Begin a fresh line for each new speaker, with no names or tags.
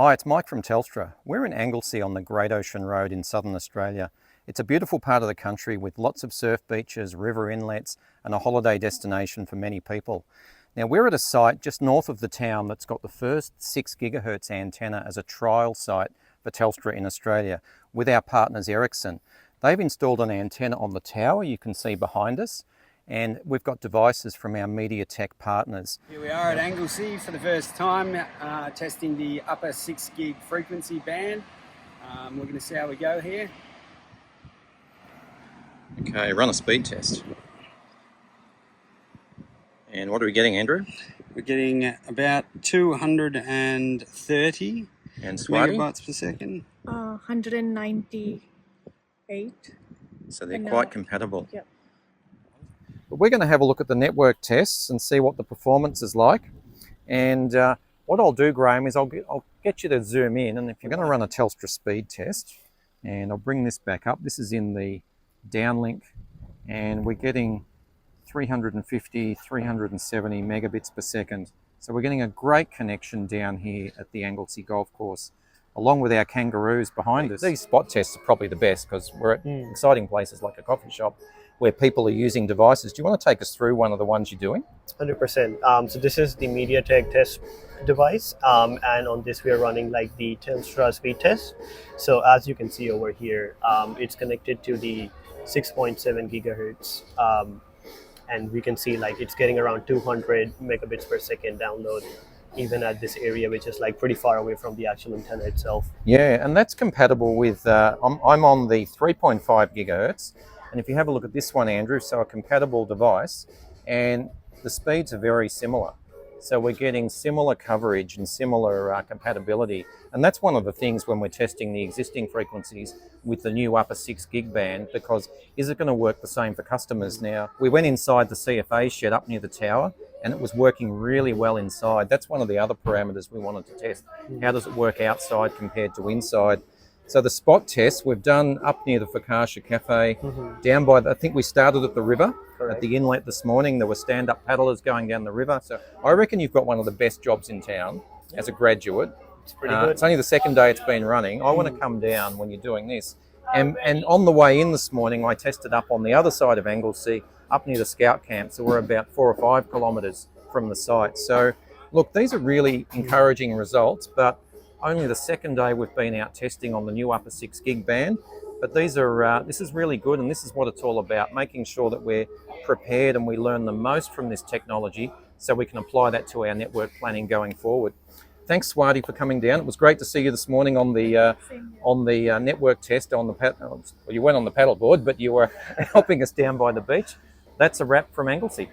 Hi, it's Mike from Telstra. We're in Anglesea on the Great Ocean Road in southern Australia. It's a beautiful part of the country with lots of surf beaches, river inlets and a holiday destination for many people. Now we're at a site just north of the town that's got the first 6 gigahertz antenna as a trial site for Telstra in Australia with our partners Ericsson. They've installed an antenna on the tower you can see behind us, and we've got devices from our MediaTek partners.
Here we are at Anglesea for the first time, testing the upper 6 gig frequency band. We're going to see how we go here.
Okay, run a speed test. And what are we getting, Andrew?
We're getting about 230
And Swati?
megabytes per second.
198.
So they're quite compatible.
Yep.
But we're going to have a look at the network tests and see what the performance is like. And what I'll do, Graham, is I'll get you to zoom in, and if you're going to run a Telstra speed test, and I'll bring this back up. This is in the downlink, and we're getting 350, 370 megabits per second. So we're getting a great connection down here at the Anglesea Golf Course, along with our kangaroos behind us. These spot tests are probably the best because we're at exciting places like a coffee shop where people are using devices. Do you want to take us through one of the ones you're doing?
100%. So this is the MediaTek test device, and on this we are running like the Telstra speed test. So as you can see over here, it's connected to the 6.7 gigahertz, and we can see like it's getting around 200 megabits per second download, even at this area, which is like pretty far away from the actual antenna itself.
Yeah, and that's compatible with, I'm on the 3.5 gigahertz. And if you have a look at this one, Andrew, so a compatible device, and the speeds are very similar. So we're getting similar coverage and similar compatibility. And that's one of the things when we're testing the existing frequencies with the new upper 6 gig band, because is it going to work the same for customers now? We went inside the CFA shed up near the tower, and it was working really well inside. That's one of the other parameters we wanted to test. How does it work outside compared to inside? So the spot test we've done up near the Fakasha Cafe, down by, I think we started at the river. Correct. At the inlet this morning. There were stand-up paddlers going down the river. So I reckon you've got one of the best jobs in town as a graduate.
It's pretty good.
It's only the second day it's been running. I want to come down when you're doing this. And on the way in this morning, I tested up on the other side of Anglesea, up near the Scout Camp. So we're about 4 or 5 kilometres from the site. So look, these are really encouraging results, but only the second day we've been out testing on the new upper 6 gig band. But these are this is really good, and this is what it's all about, making sure that we're prepared and we learn the most from this technology so we can apply that to our network planning going forward. Thanks, Swati, for coming down. It was great to see you this morning on the network test on the well, you weren't on the paddleboard, but you were helping us down by the beach. That's a wrap from Anglesea.